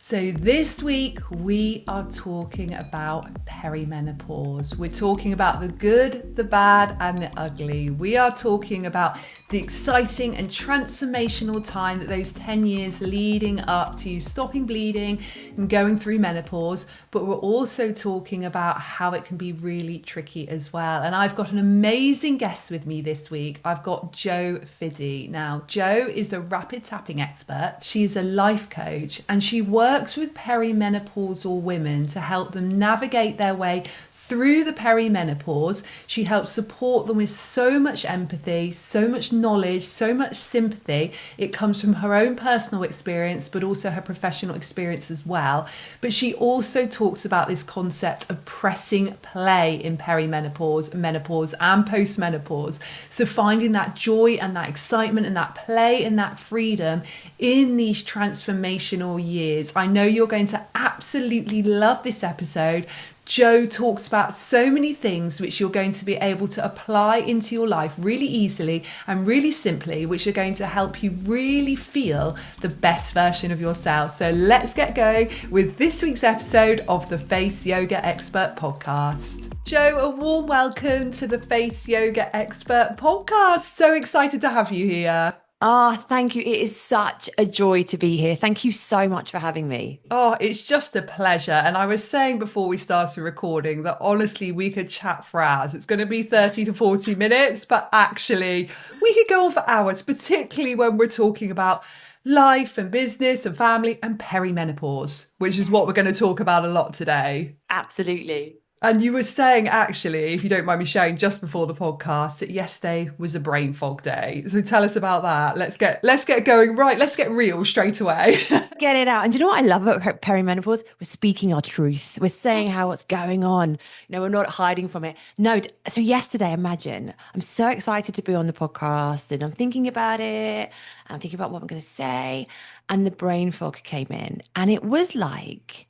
So this week we are talking about perimenopause. We're talking about the good, the bad, and the ugly. We are talking about the exciting and transformational time that those 10 years leading up to stopping bleeding and going through menopause. But we're also talking about how it can be really tricky as well. And I've got an amazing guest with me this week. I've got Jo Fiddy. Now, Jo is a rapid tapping expert. She's a life coach and she works with perimenopausal women to help them navigate their way through the perimenopause. She helps support them with so much empathy, so much knowledge, so much sympathy. It comes from her own personal experience, but also her professional experience as well. But she also talks about this concept of pressing play in perimenopause, menopause, and postmenopause. So finding that joy and that excitement and that play and that freedom in these transformational years. I know you're going to absolutely love this episode. Jo talks about so many things which you're going to be able to apply into your life really easily and really simply, which are going to help you really feel the best version of yourself. So let's get going with this week's episode of the Face Yoga Expert Podcast. Jo, a warm welcome to the Face Yoga Expert Podcast. So excited to have you here. Thank you. It is such a joy to be here. Thank you so much for having me. Oh, it's just a pleasure. And I was saying before we started recording that honestly, we could chat for hours. It's going to be 30 to 40 minutes, but actually we could go on for hours, particularly when we're talking about life and business and family and perimenopause, which is what we're going to talk about a lot today. Absolutely. And you were saying, actually, if you don't mind me sharing, just before the podcast, that yesterday was a brain fog day. So tell us about that. Let's get going. Right, let's get real straight away. Get it out. And do you know what I love about perimenopause? We're speaking our truth. We're saying what's going on. You know, we're not hiding from it. No. So yesterday, imagine, I'm so excited to be on the podcast and I'm thinking about it. And I'm thinking about what I'm going to say. And the brain fog came in. And it was like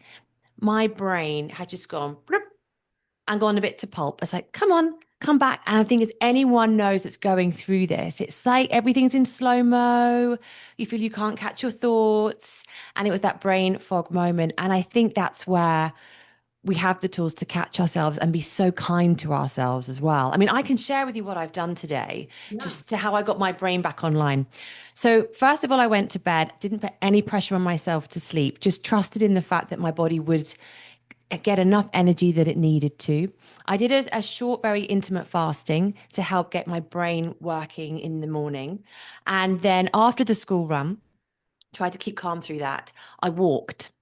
my brain had just gone bloop, and gone a bit to pulp. It's like, come on, come back. And I think as anyone knows that's going through this, it's like everything's in slow-mo. You feel you can't catch your thoughts. And it was that brain fog moment. And I think that's where we have the tools to catch ourselves and be so kind to ourselves as well. I mean, I can share with you what I've done today, just to how I got my brain back online. So first of all, I went to bed, didn't put any pressure on myself to sleep, just trusted in the fact that my body would get enough energy that it needed to. I did a short, very intimate fasting to help get my brain working in the morning. And then after the school run, tried to keep calm through that. I walked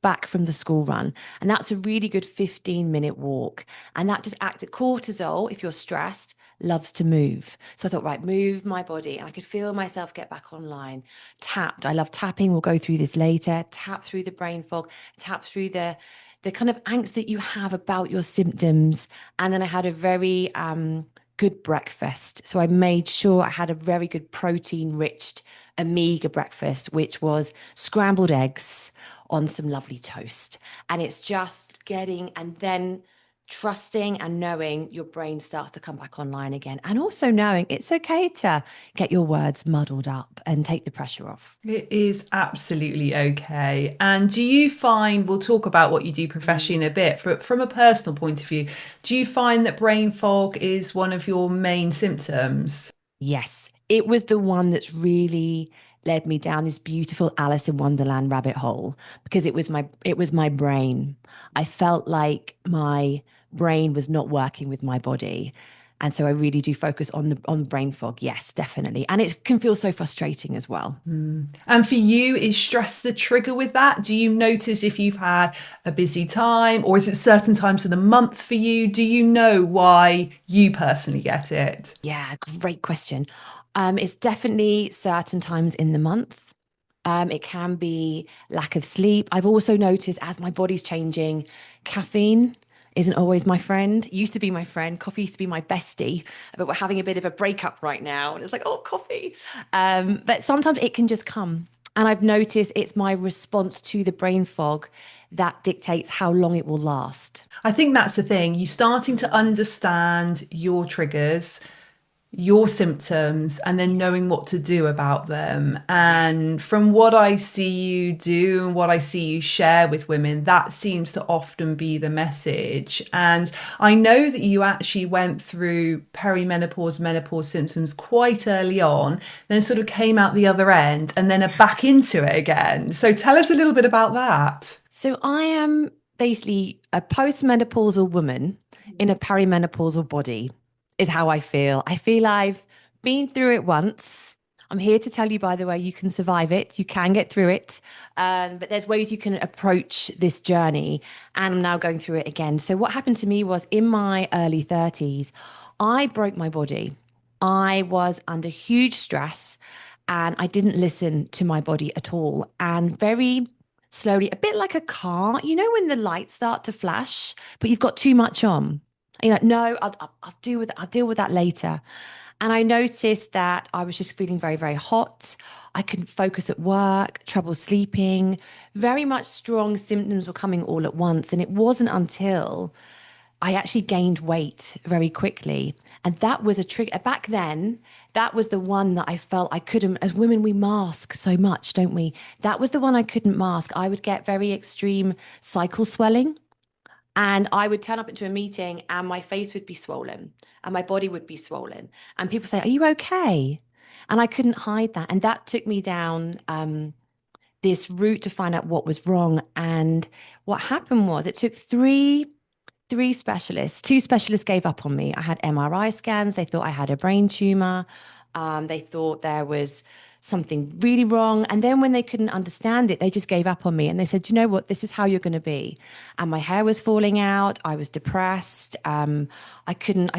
back from the school run. And that's a really good 15-minute walk. And that just acted cortisol, if you're stressed, loves to move. So I thought, right, move my body. And I could feel myself get back online. Tapped. I love tapping. We'll go through this later. Tap through the brain fog, tap through the kind of angst that you have about your symptoms. And then I had a very good breakfast. So I made sure I had a very good protein-rich omega breakfast, which was scrambled eggs on some lovely toast. And it's just getting, and then trusting and knowing your brain starts to come back online again. And also knowing it's okay to get your words muddled up and take the pressure off. It is absolutely okay. And do you find, we'll talk about what you do professionally in a bit, from a personal point of view, do you find that brain fog is one of your main symptoms? Yes, it was the one that's really led me down this beautiful Alice in Wonderland rabbit hole, because it was my brain. I felt like my brain was not working with my body. And so I really do focus on brain fog. Yes, definitely. And it can feel so frustrating as well. And for you, is stress the trigger with that? Do you notice if you've had a busy time, or is it certain times of the month for you? Do you know why you personally get it? Yeah, great question. It's definitely certain times in the month. It can be lack of sleep. I've also noticed as my body's changing, caffeine isn't always my friend. It used to be my friend. Coffee used to be my bestie, but we're having a bit of a breakup right now. And it's like, oh, coffee. But sometimes it can just come. And I've noticed it's my response to the brain fog that dictates how long it will last. I think that's the thing. You're starting to understand your triggers. your symptoms and then knowing what to do about them. And from what I see you do and what I see you share with women, that seems to often be the message. And I know that you actually went through perimenopause, menopause symptoms quite early on, then sort of came out the other end and then are back into it again. So tell us a little bit about that. So I am basically a postmenopausal woman in a perimenopausal body, is how I feel. I feel I've been through it once. I'm here to tell you, by the way, you can survive it. You can get through it. But there's ways you can approach this journey. And I'm now going through it again. So what happened to me was in my early 30s, I broke my body. I was under huge stress and I didn't listen to my body at all. And very slowly, a bit like a car, you know, when the lights start to flash, but you've got too much on. And you're like, no, I'll deal with that later. And I noticed that I was just feeling very, very hot. I couldn't focus at work, trouble sleeping, very much strong symptoms were coming all at once. And it wasn't until I actually gained weight very quickly. And that was a trigger. Back then, that was the one that I felt I couldn't, as women, we mask so much, don't we? That was the one I couldn't mask. I would get very extreme cycle swelling. And I would turn up into a meeting and my face would be swollen and my body would be swollen. And people say, are you okay? And I couldn't hide that. And that took me down this route to find out what was wrong. And what happened was it took three specialists. Two specialists gave up on me. I had MRI scans. They thought I had a brain tumor. They thought there was something really wrong. And then when they couldn't understand it, they just gave up on me. And they said, you know what, this is how you're going to be. And my hair was falling out. I was depressed. I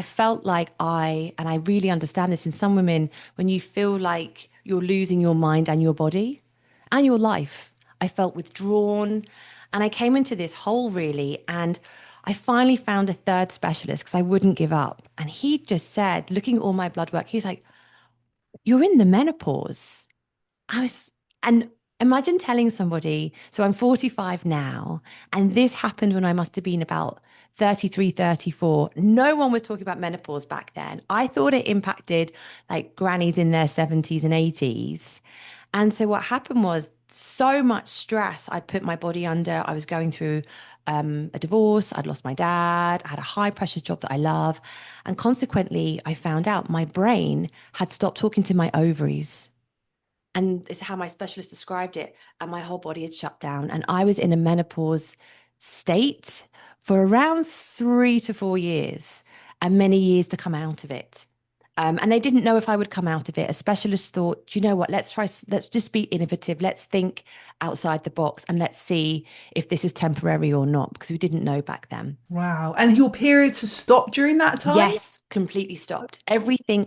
felt like and I really understand this in some women, when you feel like you're losing your mind and your body and your life, I felt withdrawn. And I came into this hole really. And I finally found a third specialist because I wouldn't give up. And he just said, looking at all my blood work, he was like, you're in the menopause. And imagine telling somebody, so I'm 45 now, and this happened when I must have been about 33, 34. No one was talking about menopause back then. I thought it impacted like grannies in their 70s and 80s. And so what happened was so much stress I'd put my body under. I was going through a divorce. I'd lost my dad. I had a high pressure job that I love. And consequently, I found out my brain had stopped talking to my ovaries. And this is how my specialist described it. And my whole body had shut down. And I was in a menopause state for around 3 to 4 years and many years to come out of it. And they didn't know if I would come out of it. A specialist thought, you know what, let's just be innovative. Let's think outside the box and let's see if this is temporary or not, because we didn't know back then. Wow. And your periods have stopped during that time? Yes, completely stopped. Everything.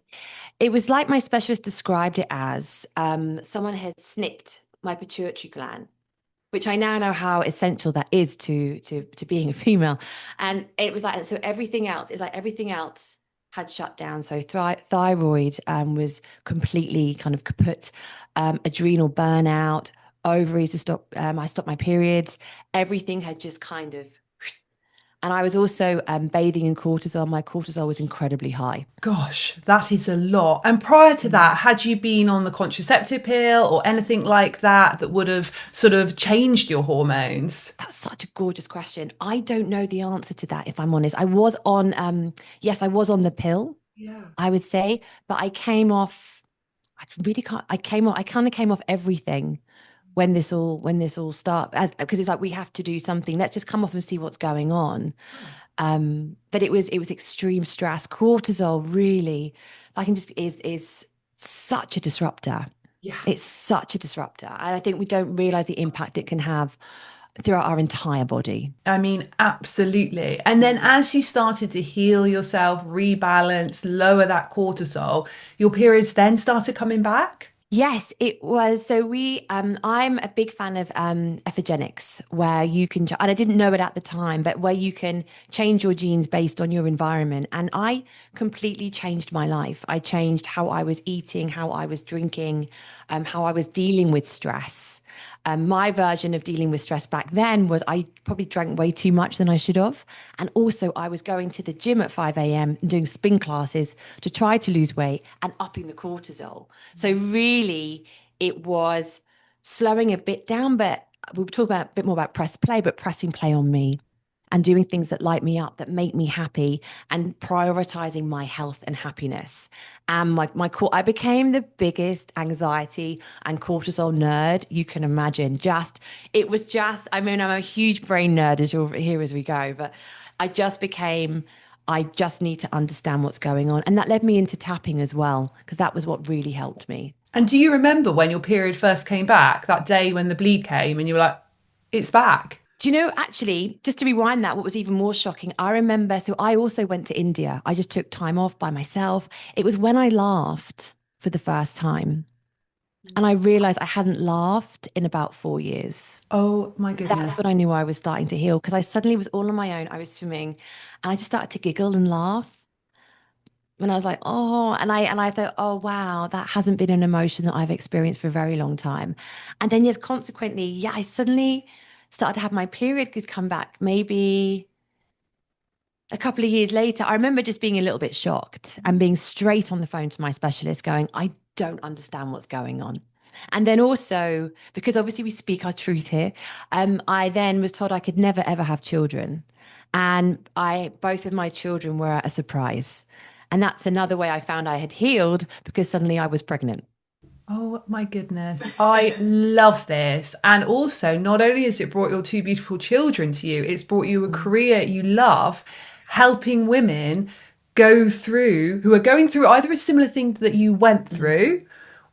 It was like my specialist described it as someone had snipped my pituitary gland, which I now know how essential that is to being a female. And it was like, so everything else is like everything else had shut down. So thyroid was completely kind of kaput, adrenal burnout, ovaries to stop. I stopped my periods. Everything had just kind of. And I was also bathing in cortisol. My cortisol was incredibly high. Gosh, that is a lot. And prior to that, had you been on the contraceptive pill or anything like that that would have sort of changed your hormones? That's such a gorgeous question. I don't know the answer to that, if I'm honest. I was on, yes, I was on the pill, Yeah. I would say, but I came off, I really can't, I kind of came off everything when this all started, because it's like, we have to do something. Let's just come off and see what's going on. But it was extreme stress. Cortisol really, I can just is such a disruptor. Yeah. It's such a disruptor. And I think we don't realize the impact it can have throughout our entire body. I mean, absolutely. And then as you started to heal yourself, rebalance, lower that cortisol, your periods then started coming back? Yes, it was. So I'm a big fan of epigenetics, where you can, and I didn't know it at the time, but where you can change your genes based on your environment. And I completely changed my life. I changed how I was eating, how I was drinking, how I was dealing with stress. My version of dealing with stress back then was I probably drank way too much than I should have. And also, I was going to the gym at 5 a.m. and doing spin classes to try to lose weight and upping the cortisol. So, really, it was slowing a bit down, but we'll talk about a bit more about press play, but pressing play on me and doing things that light me up, that make me happy, and prioritizing my health and happiness. And I became the biggest anxiety and cortisol nerd you can imagine. I mean, I'm a huge brain nerd as you'll hear as we go, but I just need to understand what's going on. And that led me into tapping as well, because that was what really helped me. And do you remember when your period first came back, that day when the bleed came and you were like, it's back? Do you know, actually, just to rewind that, what was even more shocking, I remember, so I also went to India. I just took time off by myself. It was when I laughed for the first time. And I realized I hadn't laughed in about 4 years. Oh my goodness. That's when I knew I was starting to heal, because I suddenly was all on my own. I was swimming and I just started to giggle and laugh. And I was like, oh, and I thought, oh wow, that hasn't been an emotion that I've experienced for a very long time. And then yes, consequently, yeah, I suddenly started to have my period come back maybe a couple of years later. I remember just being a little bit shocked and being straight on the phone to my specialist going, I don't understand what's going on. And then also, because obviously we speak our truth here, I then was told I could never ever have children. And both of my children were a surprise. And that's another way I found I had healed, because suddenly I was pregnant. Oh my goodness. I love this. And also, not only has it brought your two beautiful children to you, it's brought you a career you love, helping women who are going through either a similar thing that you went through,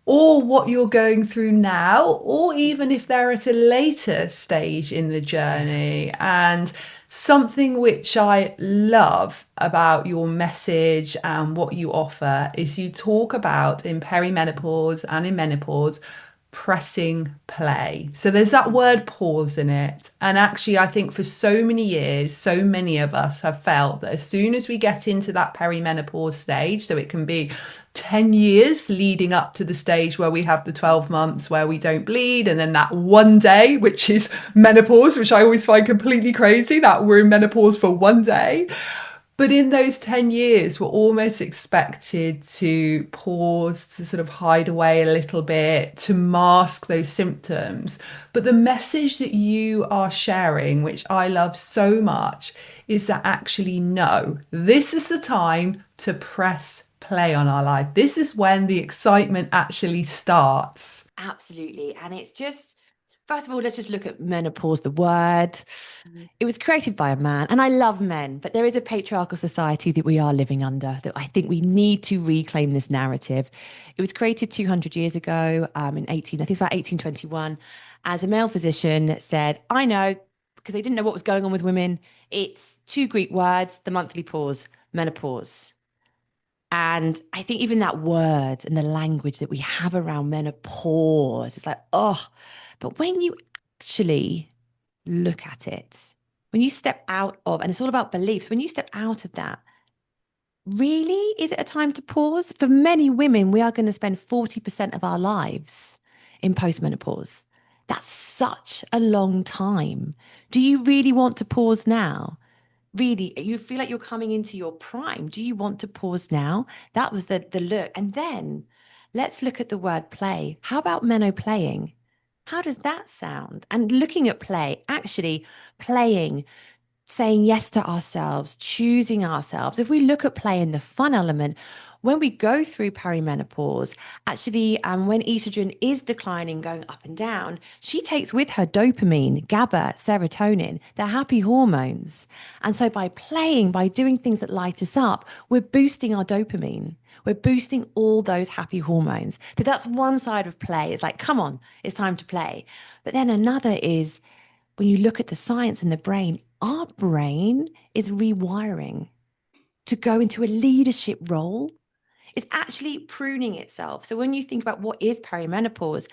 or what you're going through now, or even if they're at a later stage in the journey. And something which I love about your message and what you offer is you talk about, in perimenopause and in menopause, pressing play. So there's that word pause in it. And actually, I think for so many years, so many of us have felt that as soon as we get into that perimenopause stage, so it can be 10 years leading up to the stage where we have the 12 months where we don't bleed, and then that one day, which is menopause, which I always find completely crazy that we're in menopause for one day. But in those 10 years, we're almost expected to pause, to sort of hide away a little bit, to mask those symptoms. But the message that you are sharing, which I love so much, is that actually, no, this is the time to press play on our life. This is when the excitement actually starts. Absolutely. And it's just, first of all, let's just look at menopause, the word. It was created by a man, and I love men, but there is a patriarchal society that we are living under, that I think we need to reclaim this narrative. It was created 200 years ago, in I think it's about 1821, as a male physician said, I know, because they didn't know what was going on with women. It's two Greek words, the monthly pause, menopause. And I think even that word and the language that we have around menopause, it's like, oh, but when you actually look at it, when you step out of, and it's all about beliefs, when you step out of that, really, is it a time to pause? For many women, we are going to spend 40% of our lives in postmenopause. That's such a long time. Do you really want to pause now? Really, you feel like you're coming into your prime. Do you want to pause now? That was the look. And then let's look at the word play. How about menoplaying? How does that sound? And looking at play, actually playing, saying yes to ourselves, choosing ourselves. If we look at play in the fun element, when we go through perimenopause, actually, when estrogen is declining, going up and down, she takes with her dopamine, GABA, serotonin, they're happy hormones. And so by playing, by doing things that light us up, we're boosting our dopamine. We're boosting all those happy hormones. But that's one side of play. It's like, come on, it's time to play. But then another is when you look at the science in the brain, our brain is rewiring to go into a leadership role. It's actually pruning itself. So when you think about what is perimenopause,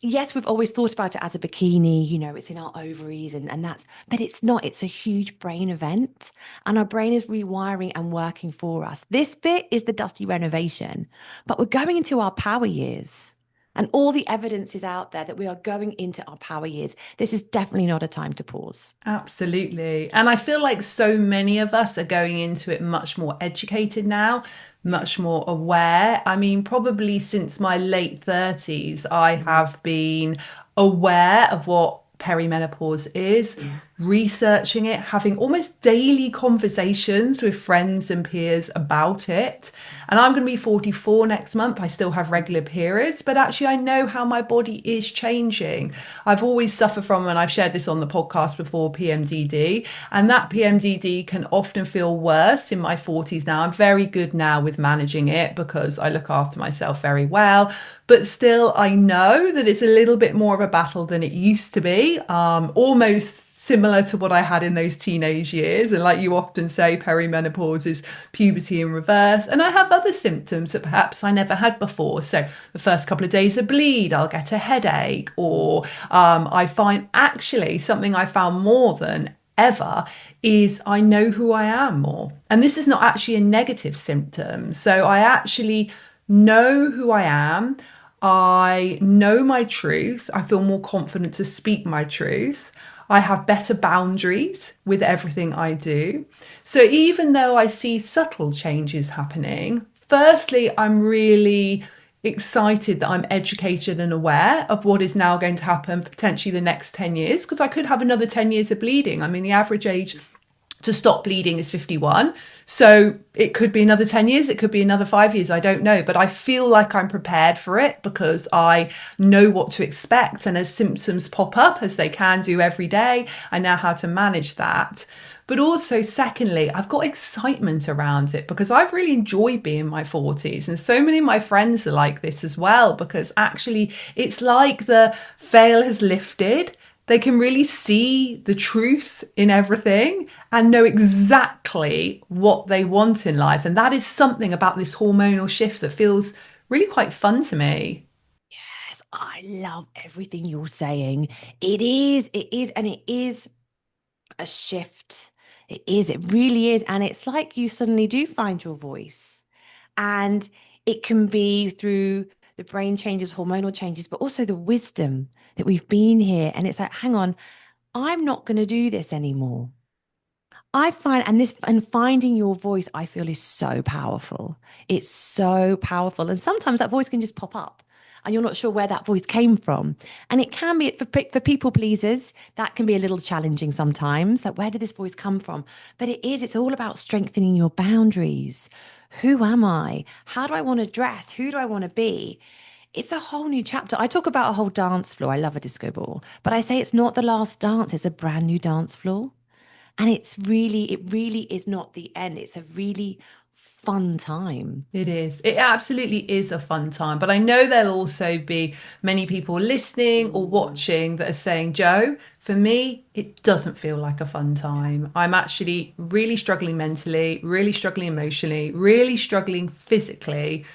yes, we've always thought about it as a bikini, it's in our ovaries and that's, but it's not. It's a huge brain event, and our brain is rewiring and working for us. This bit is the dusty renovation, but we're going into our power years. And all the evidence is out there that we are going into our power years. This is definitely not a time to pause. Absolutely. And I feel like so many of us are going into it much more educated now, much more aware. I mean, probably since my late 30s, I have been aware of what perimenopause is, researching it, having almost daily conversations with friends and peers about it. And I'm going to be 44 next month. I still have regular periods, but actually I know how my body is changing. I've always suffered from, and I've shared this on the podcast before, PMDD, and that PMDD can often feel worse in my 40s now. I'm very good now with managing it because I look after myself very well, but still I know that it's a little bit more of a battle than it used to be, almost similar to what I had in those teenage years. And like you often say, perimenopause is puberty in reverse. And I have other symptoms that perhaps I never had before. So the first couple of days of bleed, I'll get a headache, or I find actually something I found more than ever is I know who I am more. And this is not actually a negative symptom. So I actually know who I am. I know my truth. I feel more confident to speak my truth. I have better boundaries with everything I do. So even though I see subtle changes happening, firstly, I'm really excited that I'm educated and aware of what is now going to happen for potentially the next 10 years, because I could have another 10 years of bleeding. I mean, the average age to stop bleeding is 51. So it could be another 10 years, it could be another 5 years, I don't know. But I feel like I'm prepared for it because I know what to expect. And as symptoms pop up, as they can do every day, I know how to manage that. But also, secondly, I've got excitement around it because I've really enjoyed being in my 40s. And so many of my friends are like this as well, because actually it's like the veil has lifted. They can really see the truth in everything and know exactly what they want in life. And that is something about this hormonal shift that feels really quite fun to me. Yes, I love everything you're saying. And it is a shift. It really is. And it's like you suddenly do find your voice. And it can be through the brain changes, hormonal changes, but also the wisdom that we've been here. And it's like, hang on, I'm not going to do this anymore. I find, and finding your voice, I feel is so powerful. It's so powerful. And sometimes that voice can just pop up and you're not sure where that voice came from. And it can be for people pleasers, that can be a little challenging sometimes. Like, where did this voice come from? But it's all about strengthening your boundaries. Who am I? How do I want to dress? Who do I want to be? It's a whole new chapter. I talk about a whole dance floor. I love a disco ball, but I say it's not the last dance, it's a brand new dance floor. And it really is not the end. It's a really fun time. It is. It absolutely is a fun time. But I know there'll also be many people listening or watching that are saying, Jo, for me, it doesn't feel like a fun time. I'm actually really struggling mentally, really struggling emotionally, really struggling physically.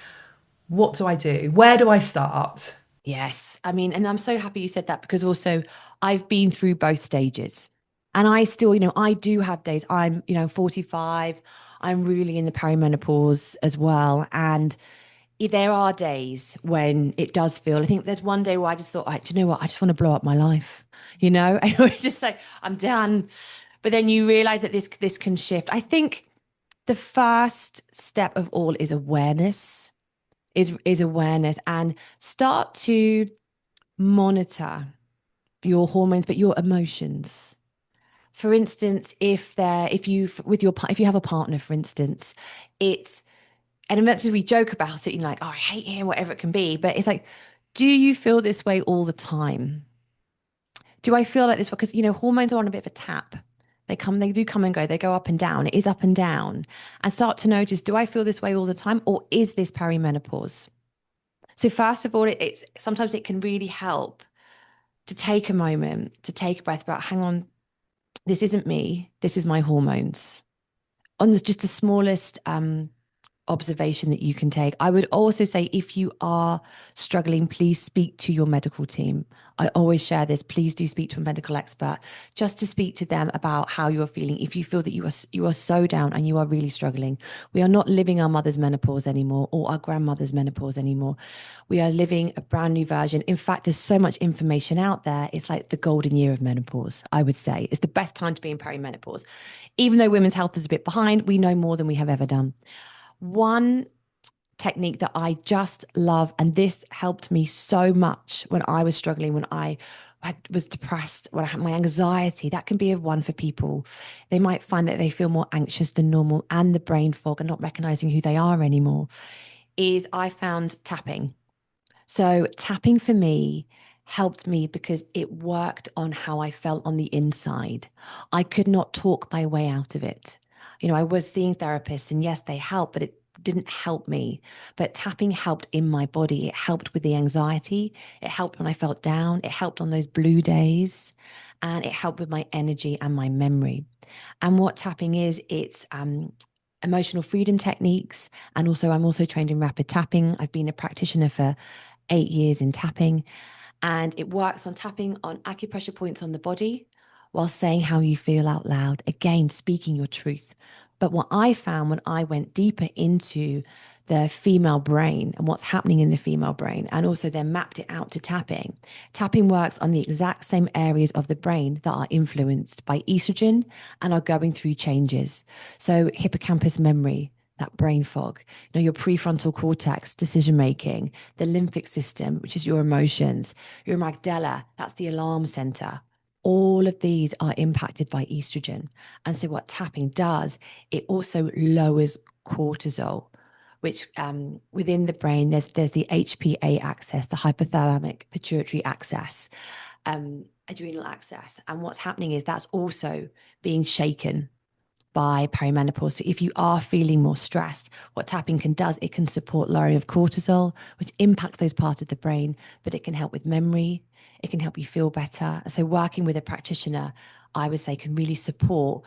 What do I do? Where do I start? Yes. I mean, and I'm so happy you said that because also I've been through both stages. And I still, I do have days. I'm, 45. I'm really in the perimenopause as well. And there are days when it does feel, I think there's one day where I just thought, do you know what? I just want to blow up my life. And I was just like, I'm done. But then you realize that this can shift. I think the first step of all is awareness, is awareness, and start to monitor your hormones, but your emotions. For instance, if you have a partner, for instance, it's, and as we joke about it, like, oh, I hate him, whatever it can be, but it's like, do you feel this way all the time? Do I feel like this? Because hormones are on a bit of a tap. They do come and go. They go up and down. It is up and down, and start to notice: do I feel this way all the time, or is this perimenopause? So first of all, it's sometimes it can really help to take a moment, to take a breath, about, hang on, this isn't me, this is my hormones. On just the smallest observation that you can take. I would also say, if you are struggling, please speak to your medical team. I always share this. Please do speak to a medical expert, just to speak to them about how you're feeling. If you feel that you are so down and you are really struggling, we are not living our mother's menopause anymore or our grandmother's menopause anymore. We are living a brand new version. In fact, there's so much information out there. It's like the golden year of menopause, I would say. It's the best time to be in perimenopause. Even though women's health is a bit behind, we know more than we have ever done. One technique that I just love, and this helped me so much when I was struggling, when I was depressed, when I had my anxiety, that can be a one for people. They might find that they feel more anxious than normal and the brain fog and not recognizing who they are anymore, is I found tapping. So tapping for me helped me because it worked on how I felt on the inside. I could not talk my way out of it. I was seeing therapists, and yes, they help, but it didn't help me. But tapping helped in my body. It helped with the anxiety. It helped when I felt down. It helped on those blue days. And it helped with my energy and my memory. And what tapping is, it's emotional freedom techniques. And also, I'm also trained in rapid tapping. I've been a practitioner for 8 years in tapping. And it works on tapping on acupressure points on the body while saying how you feel out loud. Again, speaking your truth. But what I found when I went deeper into the female brain and what's happening in the female brain, and also then mapped it out to tapping, tapping works on the exact same areas of the brain that are influenced by estrogen and are going through changes. So hippocampus memory, that brain fog, your prefrontal cortex, decision making, the lymphic system, which is your emotions, your amygdala, that's the alarm center. All of these are impacted by estrogen. And so what tapping does, it also lowers cortisol, which within the brain, there's the HPA axis, the hypothalamic pituitary axis, adrenal axis. And what's happening is that's also being shaken by perimenopause. So if you are feeling more stressed, what tapping does, it can support lowering of cortisol, which impacts those parts of the brain, but it can help with memory. It can help you feel better. So working with a practitioner, I would say, can really support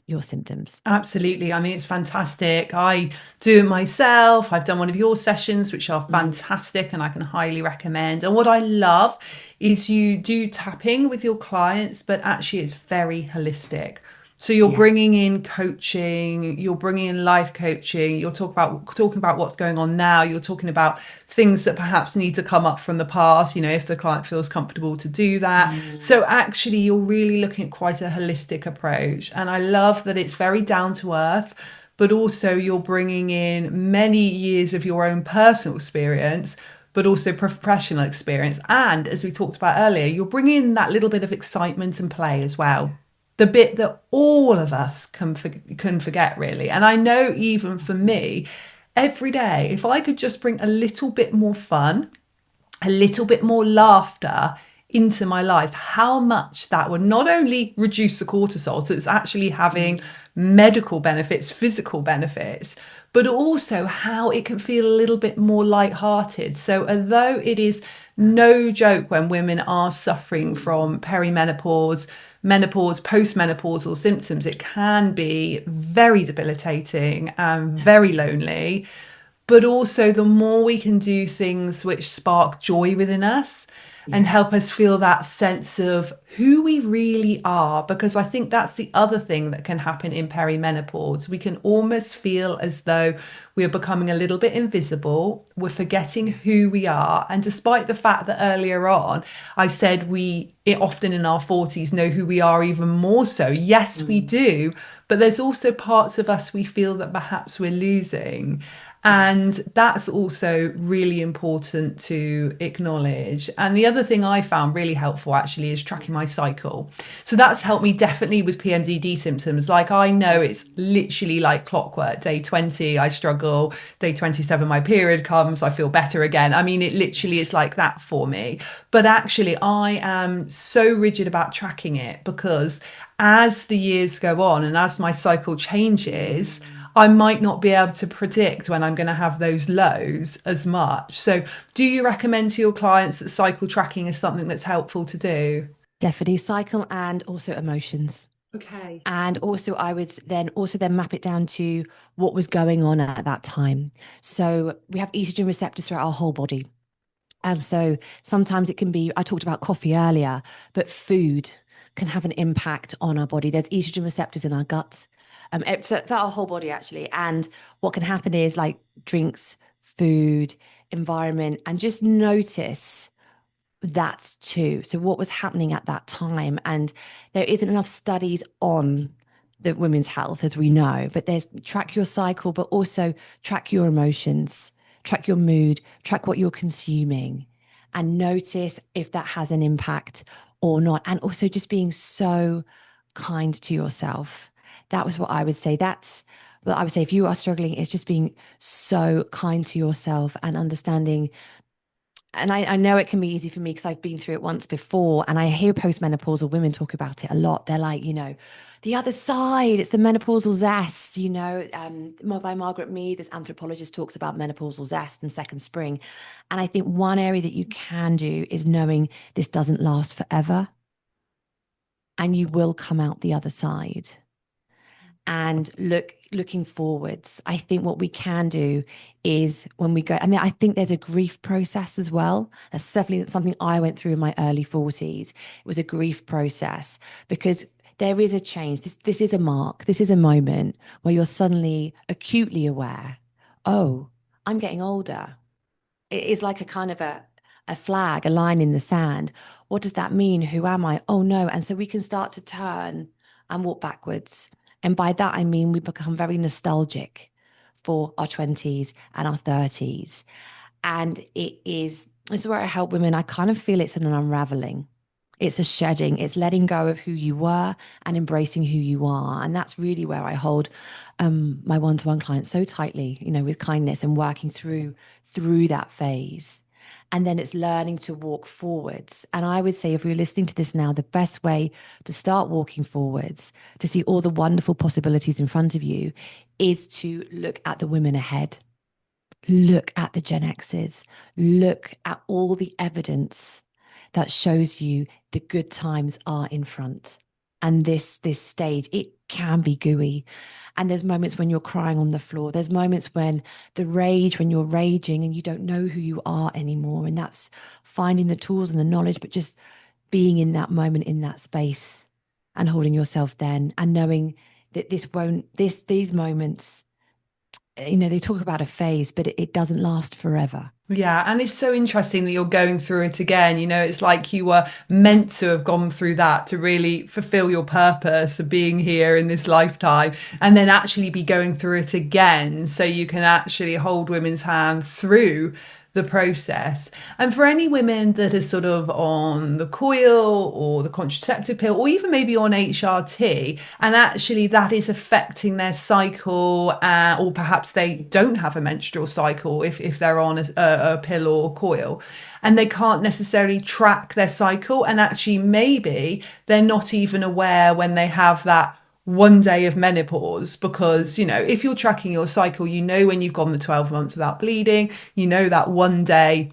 your symptoms. Absolutely. I mean, it's fantastic. I do it myself. I've done one of your sessions, which are fantastic, and I can highly recommend. And what I love is you do tapping with your clients, but actually it's very holistic. So you're bringing in coaching, you're bringing in life coaching, you're talking about what's going on now, you're talking about things that perhaps need to come up from the past, if the client feels comfortable to do that. So actually you're really looking at quite a holistic approach. And I love that it's very down to earth, but also you're bringing in many years of your own personal experience, but also professional experience. And as we talked about earlier, you're bringing in that little bit of excitement and play as well. The bit that all of us can forget, really. And I know even for me, every day, if I could just bring a little bit more fun, a little bit more laughter into my life, how much that would not only reduce the cortisol, so it's actually having medical benefits, physical benefits, but also how it can feel a little bit more lighthearted. So although it is no joke when women are suffering from perimenopause, menopause, postmenopausal symptoms, it can be very debilitating and very lonely. But also the more we can do things which spark joy within us and help us feel that sense of who we really are, because I think that's the other thing that can happen in perimenopause. We can almost feel as though we are becoming a little bit invisible. We're forgetting who we are. And despite the fact that earlier on I said we often in our 40s know who we are even more so. Yes, we do. But there's also parts of us we feel that perhaps we're losing. And that's also really important to acknowledge. And the other thing I found really helpful actually is tracking my cycle. So that's helped me definitely with PMDD symptoms. Like I know it's literally like clockwork. Day 20, I struggle. Day 27, my period comes, I feel better again. I mean, it literally is like that for me. But actually, I am so rigid about tracking it because as the years go on and as my cycle changes, I might not be able to predict when I'm going to have those lows as much. So do you recommend to your clients that cycle tracking is something that's helpful to do? Definitely cycle and also emotions. Okay. And also I would then map it down to what was going on at that time. So we have estrogen receptors throughout our whole body. And so sometimes it can be, I talked about coffee earlier, but food can have an impact on our body. There's estrogen receptors in our guts, throughout our whole body actually. And what can happen is like drinks, food, environment, and just notice that too. So what was happening at that time? And there isn't enough studies on the women's health, as we know, but there's track your cycle, but also track your emotions, track your mood, track what you're consuming, and notice if that has an impact or not. And also just being so kind to yourself. That was what I would say. That's what I would say. If you are struggling, it's just being so kind to yourself and understanding. And I know it can be easy for me because I've been through it once before, and I hear postmenopausal women talk about it a lot. They're like, the other side, it's the menopausal zest, by Margaret Mead, this anthropologist, talks about menopausal zest and second spring. And I think one area that you can do is knowing this doesn't last forever and you will come out the other side. And looking forwards, I think what we can do is when we go, and I think there's a grief process as well. That's definitely something I went through in my early 40s. It was a grief process because there is a change. This is a mark. This is a moment where you're suddenly acutely aware, oh, I'm getting older. It is like a kind of a flag, a line in the sand. What does that mean? Who am I? Oh no. And so we can start to turn and walk backwards. And by that, I mean, we become very nostalgic for our 20s and our 30s. And it's where I help women. I kind of feel it's an unraveling. It's a shedding. It's letting go of who you were and embracing who you are. And that's really where I hold my one-to-one clients so tightly, with kindness and working through that phase. And then it's learning to walk forwards. And I would say if you're listening to this now, the best way to start walking forwards, to see all the wonderful possibilities in front of you, is to look at the women ahead. Look at the Gen X's. Look at all the evidence that shows you the good times are in front. And this stage, it can be gooey. And there's moments when you're crying on the floor. There's moments when when you're raging and you don't know who you are anymore. And that's finding the tools and the knowledge, but just being in that moment, in that space and holding yourself then and knowing that these moments, they talk about a phase, but it doesn't last forever. Yeah, and it's so interesting that you're going through it again. It's like you were meant to have gone through that to really fulfill your purpose of being here in this lifetime, and then actually be going through it again so you can actually hold women's hand through the process. And for any women that are sort of on the coil or the contraceptive pill, or even maybe on HRT, and actually that is affecting their cycle, or perhaps they don't have a menstrual cycle if they're on a pill or coil, and they can't necessarily track their cycle, and actually maybe they're not even aware when they have that one day of menopause, because if you're tracking your cycle, when you've gone the 12 months without bleeding, that one day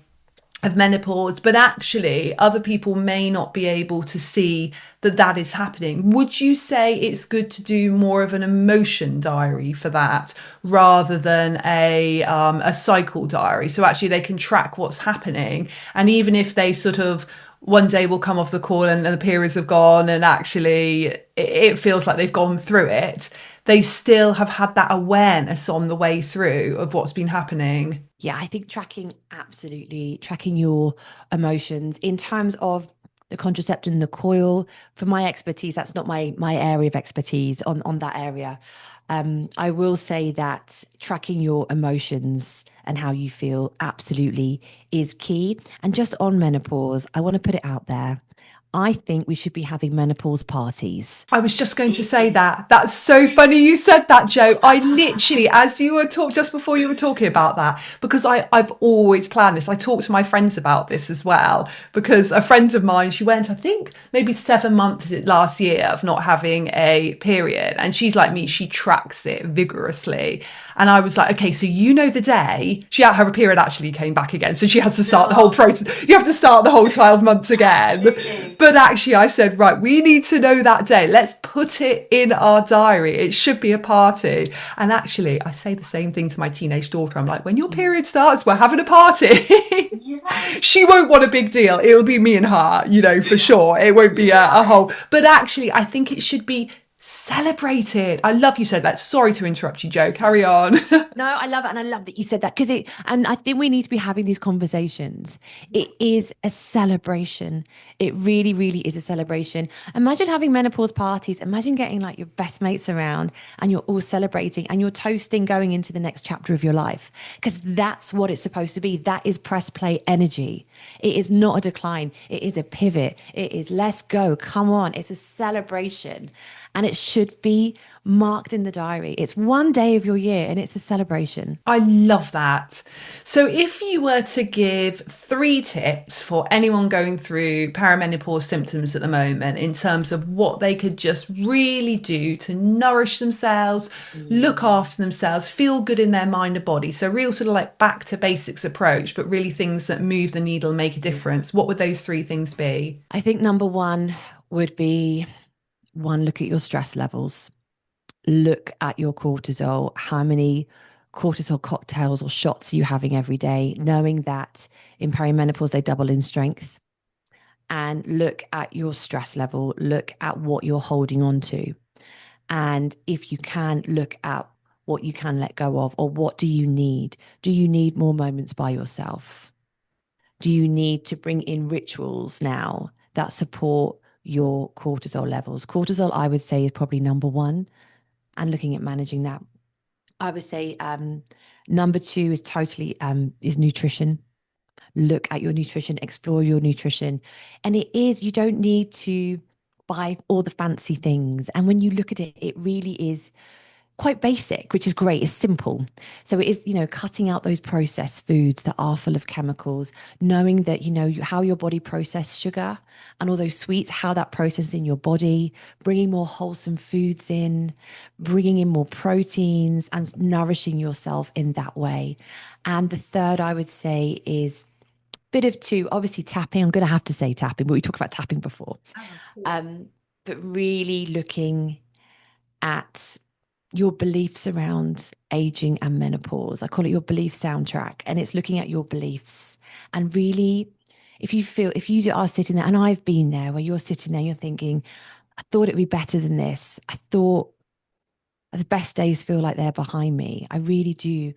of menopause, but actually other people may not be able to see that is happening. Would you say it's good to do more of an emotion diary for that rather than a cycle diary, so actually they can track what's happening, and even if they sort of one day will come off the call and the periods have gone and actually it feels like they've gone through it, they still have had that awareness on the way through of what's been happening? Yeah, I think tracking your emotions in terms of the contraceptive and the coil. For my expertise, that's not my area of expertise on that area. I will say that tracking your emotions and how you feel absolutely is key. And just on menopause, I want to put it out there. I think we should be having menopause parties. I was just going to say that. That's so funny you said that, Jo. I literally, as you were just before you were talking about that, because I've always planned this. I talk to my friends about this as well, because a friend of mine, she went, I think maybe 7 months last year of not having a period. And she's like me, she tracks it vigorously. And I was like, okay, so the day her period actually came back again. So she had to start the whole process. You have to start the whole 12 months again. But actually I said, right, we need to know that day. Let's put it in our diary. It should be a party. And actually I say the same thing to my teenage daughter. I'm like, when your period starts, we're having a party. She won't want a big deal. It'll be me and her, you know, for sure. It won't be a whole, but actually I think it should be celebrated. I love you said that. Sorry to interrupt you, Jo. Carry on. No, I love it. And I love that you said that and I think we need to be having these conversations. It is a celebration. It really, really is a celebration. Imagine having menopause parties. Imagine getting like your best mates around and you're all celebrating and you're toasting going into the next chapter of your life. Because that's what it's supposed to be. That is press play energy. It is not a decline. It is a pivot. It is let's go. Come on. It's a celebration. And it should be marked in the diary. It's one day of your year and it's a celebration. I love that. So if you were to give 3 tips for anyone going through perimenopause symptoms at the moment in terms of what they could just really do to nourish themselves, look after themselves, feel good in their mind and body. So real sort of like back to basics approach, but really things that move the needle and make a difference. What would those 3 things be? I think number 1 would be look at your stress levels. Look at your cortisol. How many cortisol cocktails or shots are you having every day? Knowing that in perimenopause, they double in strength. And look at your stress level. Look at what you're holding on to. And if you can, look at what you can let go of, or what do you need? Do you need more moments by yourself? Do you need to bring in rituals now that support your cortisol levels? Cortisol, I would say, is probably number 1, and looking at managing that. I would say number 2 is totally is nutrition. Look at your nutrition, explore your nutrition. And it is, you don't need to buy all the fancy things. And when you look at it, it really is quite basic, which is great. It's simple. So it is, cutting out those processed foods that are full of chemicals, knowing that, how your body processes sugar and all those sweets, how that processes in your body, bringing more wholesome foods in, bringing in more proteins and nourishing yourself in that way. And the third, I would say, is a bit of 2, obviously tapping. I'm going to have to say tapping, but we talked about tapping before. But really looking at your beliefs around aging and menopause. I call it your belief soundtrack, and it's looking at your beliefs. And really, if you are sitting there, and I've been there, where you're sitting there, you're thinking, I thought it'd be better than this. I thought the best days feel like they're behind me. I really do.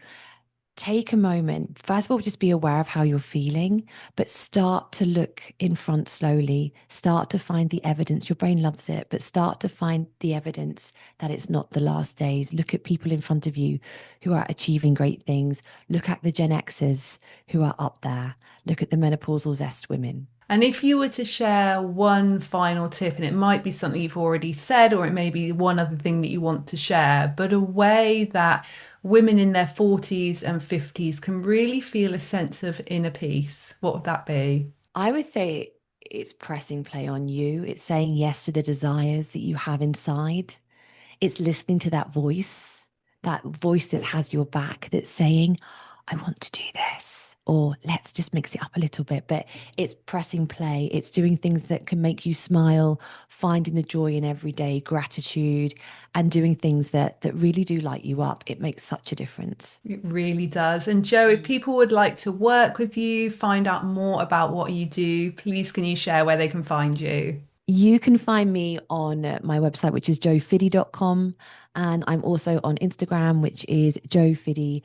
Take a moment. First of all, just be aware of how you're feeling, but start to look in front slowly. Start to find the evidence. Your brain loves it, but start to find the evidence that it's not the last days. Look at people in front of you who are achieving great things. Look at the Gen Xers who are up there. Look at the menopausal zest women. And if you were to share one final tip, and it might be something you've already said, or it may be one other thing that you want to share, but a way that women in their 40s and 50s can really feel a sense of inner peace, what would that be? I would say it's pressing play on you. It's saying yes to the desires that you have inside. It's listening to that voice that has your back, that's saying, I want to do this. Or let's just mix it up a little bit. But it's pressing play. It's doing things that can make you smile, finding the joy in everyday gratitude, and doing things that really do light you up. It makes such a difference. It really does. And Jo, if people would like to work with you, find out more about what you do, please can you share where they can find you? You can find me on my website, which is jofiddy.com. And I'm also on Instagram, which is jofiddy_.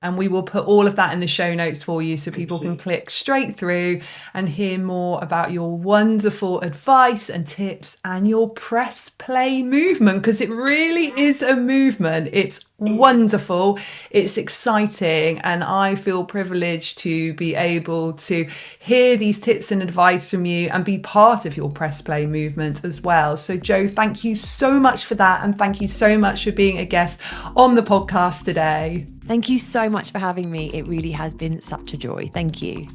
And we will put all of that in the show notes for you so people can click straight through and hear more about your wonderful advice and tips and your press play movement, because it really is a movement. It's wonderful. It's exciting. And I feel privileged to be able to hear these tips and advice from you and be part of your press play movement as well. So Jo, thank you so much for that. And thank you so much for being a guest on the podcast today. Thank you so much for having me. It really has been such a joy. Thank you.